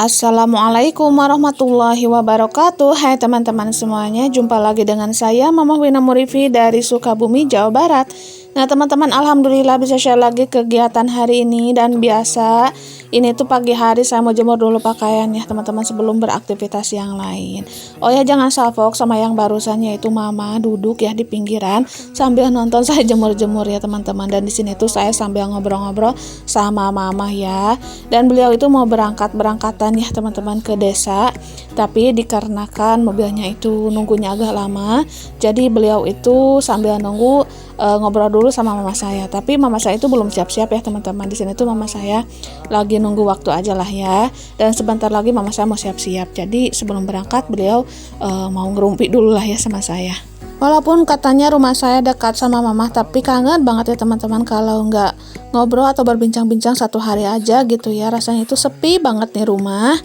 Assalamualaikum warahmatullahi wabarakatuh. Hai teman-teman semuanya, jumpa lagi dengan saya Mama Wina Murifi dari Sukabumi, Jawa Barat. Nah teman-teman, alhamdulillah bisa share lagi kegiatan hari ini. Dan biasa ini tuh pagi hari saya mau jemur dulu pakaian ya teman-teman sebelum beraktivitas yang lain. Oh ya, jangan salfok sama yang barusannya itu Mama duduk ya di pinggiran sambil nonton saya jemur-jemur ya teman-teman. Dan di sini tuh saya sambil ngobrol-ngobrol sama Mama ya. Dan beliau itu mau berangkatan ya teman-teman ke desa, tapi dikarenakan mobilnya itu nunggunya agak lama, jadi beliau itu sambil nunggu ngobrol dulu sama mama saya. Tapi mama saya itu belum siap-siap ya teman-teman. Di sini tuh mama saya lagi nunggu waktu aja lah ya. Dan sebentar lagi mama saya mau siap-siap. Jadi sebelum berangkat beliau mau ngerumpi dulu lah ya sama saya. Walaupun katanya rumah saya dekat sama mama, tapi kangen banget ya teman-teman kalau nggak ngobrol atau berbincang-bincang satu hari aja gitu ya. Rasanya itu sepi banget nih rumah.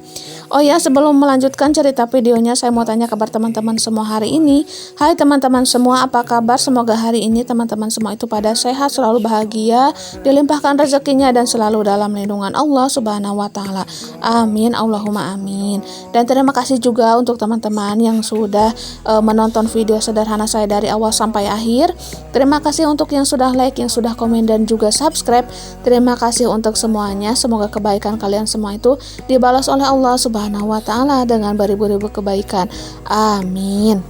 Oh ya, sebelum melanjutkan cerita videonya, saya mau tanya kabar teman-teman semua hari ini. Hai teman-teman semua, apa kabar? Semoga hari ini teman-teman semua itu pada sehat, selalu bahagia, dilimpahkan rezekinya dan selalu dalam lindungan Allah Subhanahu wa taala. Amin, Allahumma amin. Dan terima kasih juga untuk teman-teman yang sudah menonton video sederhana saya dari awal sampai akhir. Terima kasih untuk yang sudah like, yang sudah komen dan juga subscribe. Terima kasih untuk semuanya. Semoga kebaikan kalian semua itu dibalas oleh Allah Subhanahu wa taala dengan beribu-ribu kebaikan. Amin.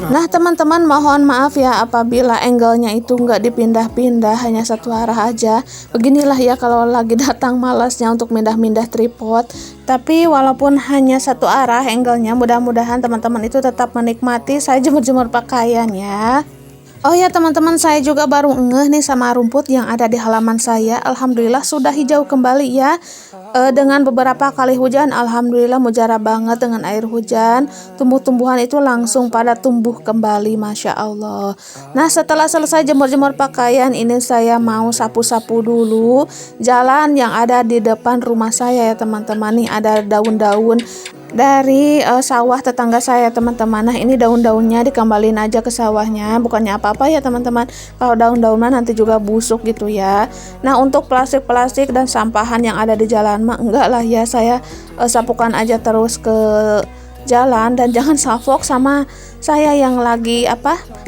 Nah teman-teman, mohon maaf ya apabila angle-nya itu nggak dipindah-pindah, hanya satu arah aja. Beginilah ya kalau lagi datang malasnya untuk mindah-mindah tripod. Tapi walaupun hanya satu arah angle-nya, mudah-mudahan teman-teman itu tetap menikmati saya jemur-jemur pakaian ya. Oh ya teman-teman, saya juga baru ngeh nih sama rumput yang ada di halaman saya. Alhamdulillah sudah hijau kembali ya. Dengan beberapa kali hujan, alhamdulillah mujarab banget dengan air hujan. Tumbuh-tumbuhan itu langsung pada tumbuh kembali, Masya Allah. Nah setelah selesai jemur-jemur pakaian, ini saya mau sapu-sapu dulu jalan yang ada di depan rumah saya ya teman-teman. Nih ada daun-daun dari sawah tetangga saya teman-teman. Nah ini daun-daunnya dikembalin aja ke sawahnya, bukannya apa-apa ya teman-teman. Kalau daun-daunan nanti juga busuk gitu ya. Nah untuk plastik-plastik dan sampahan yang ada di jalan mah enggak lah ya, saya sapukan aja terus ke jalan. Dan jangan salfok sama saya yang lagi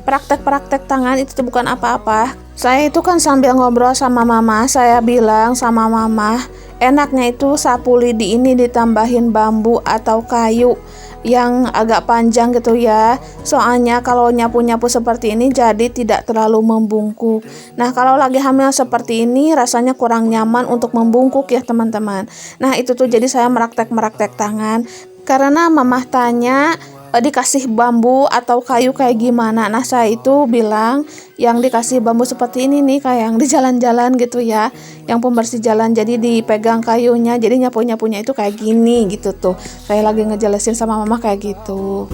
praktek-praktek tangan, itu tuh bukan apa-apa. Saya itu kan sambil ngobrol sama mama, saya bilang sama mama, enaknya itu sapu lidi ini ditambahin bambu atau kayu yang agak panjang gitu ya. Soalnya kalau nyapu-nyapu seperti ini jadi tidak terlalu membungkuk. Nah kalau lagi hamil seperti ini rasanya kurang nyaman untuk membungkuk ya teman-teman. Nah itu tuh jadi saya meraktek-meraktek tangan. Karena mamah tanya dikasih bambu atau kayu kayak gimana. Nah saya itu bilang yang dikasih bambu seperti ini nih, kayak yang di jalan-jalan gitu ya, yang pembersih jalan, jadi dipegang kayunya, jadi nyapu-nyapunya itu kayak gini gitu tuh. Saya lagi ngejelasin sama mama kayak gitu.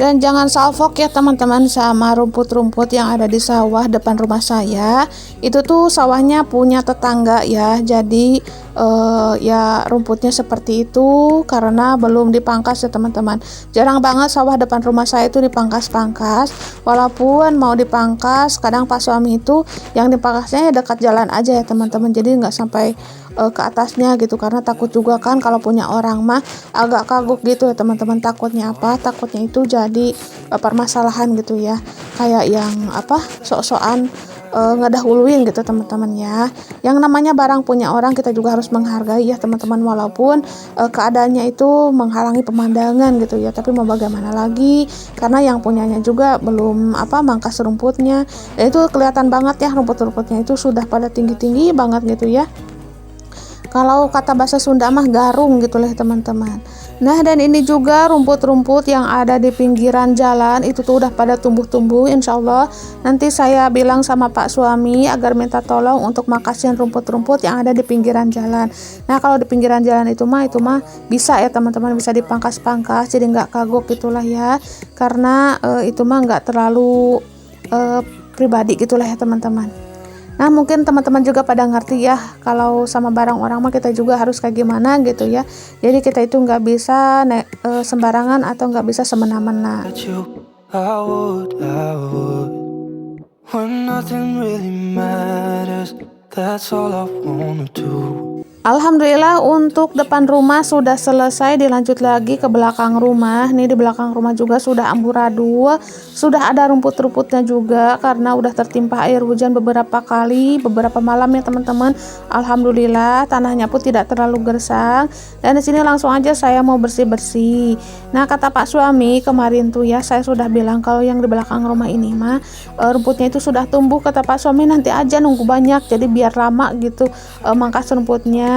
Dan jangan salfok ya teman-teman sama rumput-rumput yang ada di sawah depan rumah saya. Itu tuh sawahnya punya tetangga ya. Jadi ya rumputnya seperti itu karena belum dipangkas ya teman-teman. Jarang banget sawah depan rumah saya itu dipangkas-pangkas. Walaupun mau dipangkas, kadang pas suami itu yang dipangkasnya ya dekat jalan aja ya teman-teman. Jadi nggak sampai ke atasnya gitu, karena takut juga kan kalau punya orang mah agak kagok gitu ya teman-teman. Takutnya apa? Takutnya itu jadi permasalahan gitu ya, kayak yang sok-sokan ngedahuluin gitu teman-teman ya. Yang namanya barang punya orang kita juga harus menghargai ya teman-teman, walaupun keadaannya itu menghalangi pemandangan gitu ya. Tapi mau bagaimana lagi, karena yang punyanya juga belum mangkas rumputnya. Dan itu kelihatan banget ya rumput-rumputnya itu sudah pada tinggi-tinggi banget gitu ya. Kalau kata bahasa Sunda mah garung gitu lah teman-teman. Nah dan ini juga rumput-rumput yang ada di pinggiran jalan itu tuh udah pada tumbuh-tumbuh. Insya Allah nanti saya bilang sama Pak suami agar minta tolong untuk makasin rumput-rumput yang ada di pinggiran jalan. Nah kalau di pinggiran jalan itu mah bisa ya teman-teman, bisa dipangkas-pangkas jadi nggak kagok gitulah ya. Karena itu mah nggak terlalu pribadi gitulah ya teman-teman. Nah mungkin teman-teman juga pada ngerti ya, kalau sama barang orang mah kita juga harus kayak gimana gitu ya. Jadi kita itu nggak bisa sembarangan atau nggak bisa semena-mena. Alhamdulillah untuk depan rumah sudah selesai, dilanjut lagi ke belakang rumah. Nih di belakang rumah juga sudah amburadul, sudah ada rumput-rumputnya juga karena udah tertimpa air hujan beberapa kali, beberapa malam ya teman-teman. Alhamdulillah tanahnya pun tidak terlalu gersang. Dan di sini langsung aja saya mau bersih-bersih. Nah kata Pak suami kemarin tuh ya, saya sudah bilang kalau yang di belakang rumah ini mah rumputnya itu sudah tumbuh. Kata Pak suami nanti aja nunggu banyak, jadi biar lama gitu mangkas rumputnya.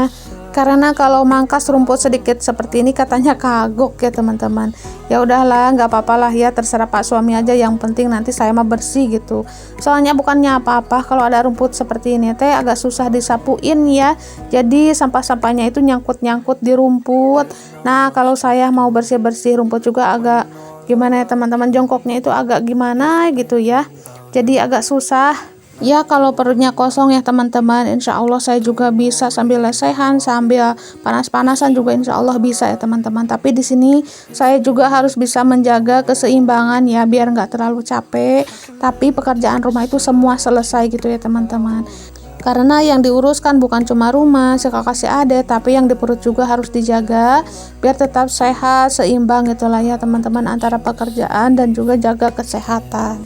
Karena kalau mangkas rumput sedikit seperti ini katanya kagok ya teman-teman. Ya udahlah, nggak apa-apa lah ya, terserah Pak suami aja, yang penting nanti saya mah bersih gitu. Soalnya bukannya apa-apa kalau ada rumput seperti ini teh agak susah disapuin ya. Jadi sampah-sampahnya itu nyangkut-nyangkut di rumput. Nah kalau saya mau bersih-bersih rumput juga agak gimana ya teman-teman, jongkoknya itu agak gimana gitu ya. Jadi agak susah. Ya kalau perutnya kosong ya teman-teman, insya Allah saya juga bisa sambil lesehan, sambil panas-panasan juga insya Allah bisa ya teman-teman. Tapi di sini saya juga harus bisa menjaga keseimbangan ya, biar nggak terlalu capek. Tapi pekerjaan rumah itu semua selesai gitu ya teman-teman. Karena yang diuruskan bukan cuma rumah, si kakak si ade, tapi yang di perut juga harus dijaga biar tetap sehat, seimbang gitulah ya teman-teman, antara pekerjaan dan juga jaga kesehatan.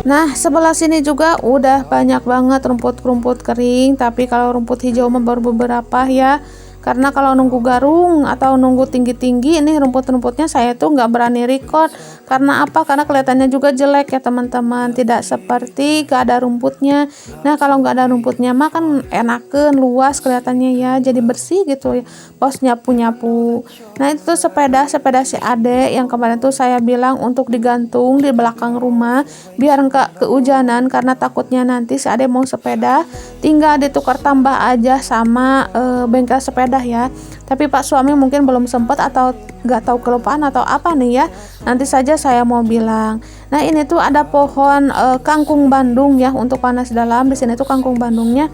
Nah sebelah sini juga udah banyak banget rumput-rumput kering, tapi kalau rumput hijau mah baru beberapa ya. Karena kalau nunggu garung atau nunggu tinggi-tinggi ini rumput-rumputnya saya tuh nggak berani record. Karena apa? Karena kelihatannya juga jelek ya teman-teman, tidak seperti gak ada rumputnya. Nah kalau nggak ada rumputnya mah kan enaken, luas kelihatannya ya, jadi bersih gitu ya, pos nyapu-nyapu. Nah itu tuh sepeda si ade yang kemarin tuh saya bilang untuk digantung di belakang rumah biar nggak kehujanan, karena takutnya nanti si ade mau sepeda tinggal ditukar tambah aja sama bengkel sepeda ya. Tapi Pak suami mungkin belum sempat atau nggak tahu kelupaan atau apa nih ya. Nanti saja saya mau bilang. Nah ini tuh ada pohon kangkung Bandung ya untuk panas dalam. Di sini tuh kangkung Bandungnya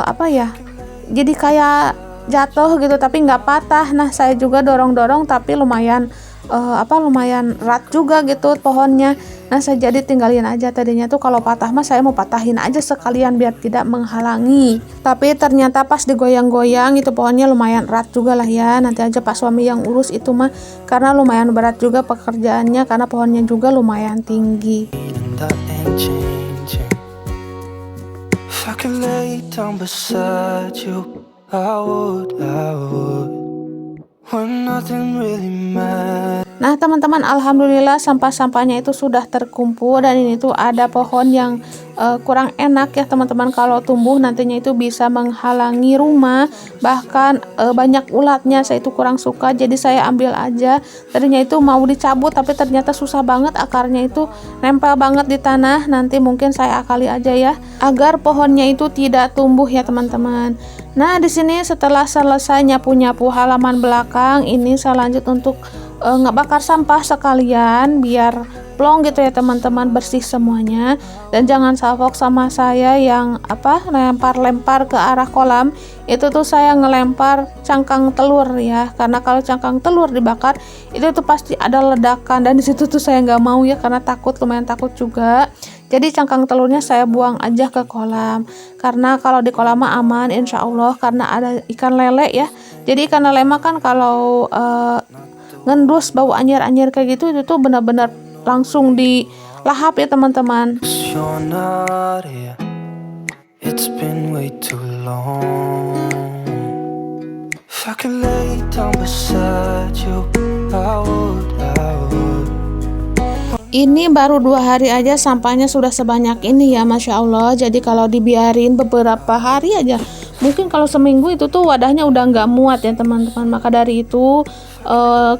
apa ya? Jadi kayak jatuh gitu tapi nggak patah. Nah saya juga dorong-dorong tapi lumayan lumayan erat juga gitu pohonnya. Nah saya jadi tinggalin aja, tadinya tuh kalau patah mah saya mau patahin aja sekalian biar tidak menghalangi, tapi ternyata pas digoyang-goyang itu pohonnya lumayan erat juga lah ya. Nanti aja Pak suami yang urus itu mah, karena lumayan berat juga pekerjaannya karena pohonnya juga lumayan tinggi. Nah teman-teman, alhamdulillah sampah-sampahnya itu sudah terkumpul, dan ini tuh ada pohon yang kurang enak ya teman-teman, kalau tumbuh nantinya itu bisa menghalangi rumah, bahkan banyak ulatnya. Saya itu kurang suka, jadi saya ambil aja. Tadinya itu mau dicabut tapi ternyata susah banget, akarnya itu nempel banget di tanah. Nanti mungkin saya akali aja ya agar pohonnya itu tidak tumbuh ya teman-teman. Nah di sini setelah selesai nyapu-nyapu halaman belakang, ini saya lanjut untuk ngebakar sampah sekalian biar plong gitu ya teman-teman, bersih semuanya. Dan jangan salfok sama saya yang lempar-lempar ke arah kolam. Itu tuh saya ngelempar cangkang telur ya, karena kalau cangkang telur dibakar itu tuh pasti ada ledakan, dan disitu tuh saya nggak mau ya karena lumayan takut juga. Jadi cangkang telurnya saya buang aja ke kolam, karena kalau di kolam mah aman insya Allah, karena ada ikan lele ya. Jadi ikan lele mah kan kalau ngendus bau anyir-anyir kayak gitu, itu tuh benar-benar langsung dilahap ya teman-teman. Ini baru 2 hari aja sampahnya sudah sebanyak ini ya, Masya Allah. Jadi kalau dibiarin beberapa hari aja, mungkin kalau seminggu itu tuh wadahnya udah nggak muat ya teman-teman. Maka dari itu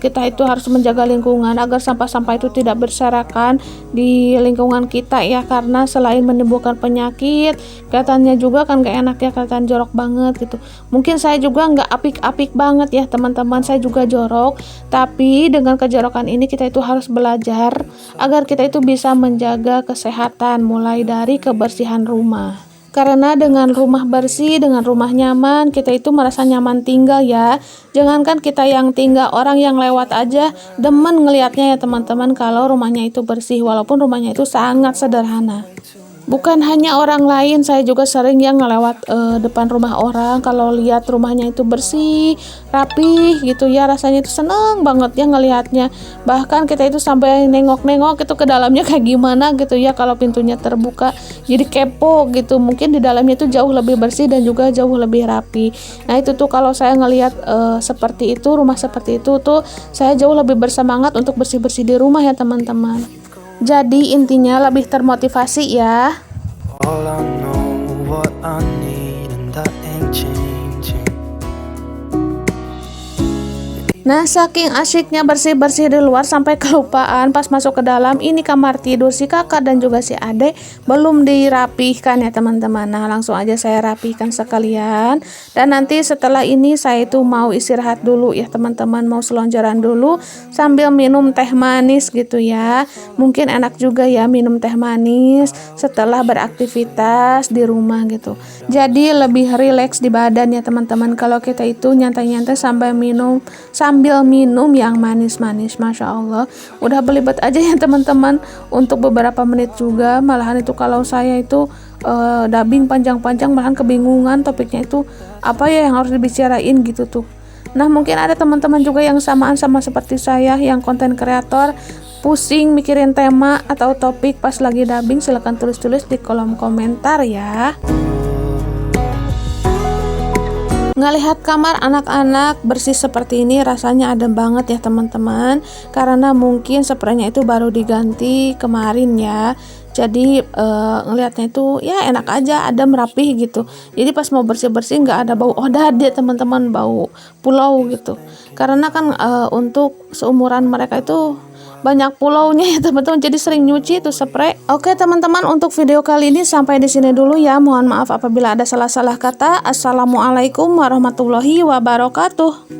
kita itu harus menjaga lingkungan agar sampah-sampah itu tidak berserakan di lingkungan kita ya, karena selain menimbulkan penyakit, kelihatannya juga kan gak enak ya, kelihatan jorok banget gitu. Mungkin saya juga nggak apik-apik banget ya teman-teman, saya juga jorok, tapi dengan kejorokan ini kita itu harus belajar agar kita itu bisa menjaga kesehatan mulai dari kebersihan rumah. Karena dengan rumah bersih, dengan rumah nyaman, kita itu merasa nyaman tinggal ya. Jangankan kita yang tinggal, orang yang lewat aja demen ngelihatnya ya teman-teman kalau rumahnya itu bersih, walaupun rumahnya itu sangat sederhana. Bukan hanya orang lain, saya juga sering yang ngelewat depan rumah orang, kalau lihat rumahnya itu bersih, rapi gitu ya, rasanya itu seneng banget ya ngelihatnya. Bahkan kita itu sampai nengok-nengok itu ke dalamnya kayak gimana gitu ya, kalau pintunya terbuka. Jadi kepo gitu, mungkin di dalamnya itu jauh lebih bersih dan juga jauh lebih rapi. Nah itu tuh kalau saya ngelihat seperti itu, rumah seperti itu tuh, saya jauh lebih bersemangat untuk bersih-bersih di rumah ya teman-teman. Jadi intinya lebih termotivasi ya. All I know what I need and that ain't changing. Nah, saking asyiknya bersih-bersih di luar sampai kelupaan pas masuk ke dalam, ini kamar tidur si kakak dan juga si adek belum dirapihkan ya teman-teman. Nah, langsung aja saya rapihkan sekalian. Dan nanti setelah ini saya itu mau istirahat dulu ya teman-teman, mau selonjoran dulu sambil minum teh manis gitu ya. Mungkin enak juga ya minum teh manis setelah beraktivitas di rumah gitu. Jadi lebih rileks di badan ya teman-teman kalau kita itu nyantai-nyantai sambil minum yang manis-manis. Masya Allah, udah belibet aja ya teman-teman untuk beberapa menit juga. Malahan itu kalau saya itu dubbing panjang-panjang malahan kebingungan topiknya itu apa ya yang harus dibicarain gitu tuh. Nah mungkin ada teman-teman juga yang samaan sama seperti saya yang konten kreator, pusing mikirin tema atau topik pas lagi dubbing, silahkan tulis-tulis di kolom komentar ya. Ngelihat kamar anak-anak bersih seperti ini rasanya adem banget ya teman-teman, karena mungkin spraynya itu baru diganti kemarin ya. Jadi ngelihatnya itu ya enak aja, adem, rapih gitu. Jadi pas mau bersih-bersih nggak ada bau odad ya teman-teman, bau pulau gitu. Karena kan untuk seumuran mereka itu banyak pulaunya ya teman-teman, jadi sering nyuci itu spray. Oke teman-teman, untuk video kali ini sampai di sini dulu ya. Mohon maaf apabila ada salah-salah kata. Assalamualaikum warahmatullahi wabarakatuh.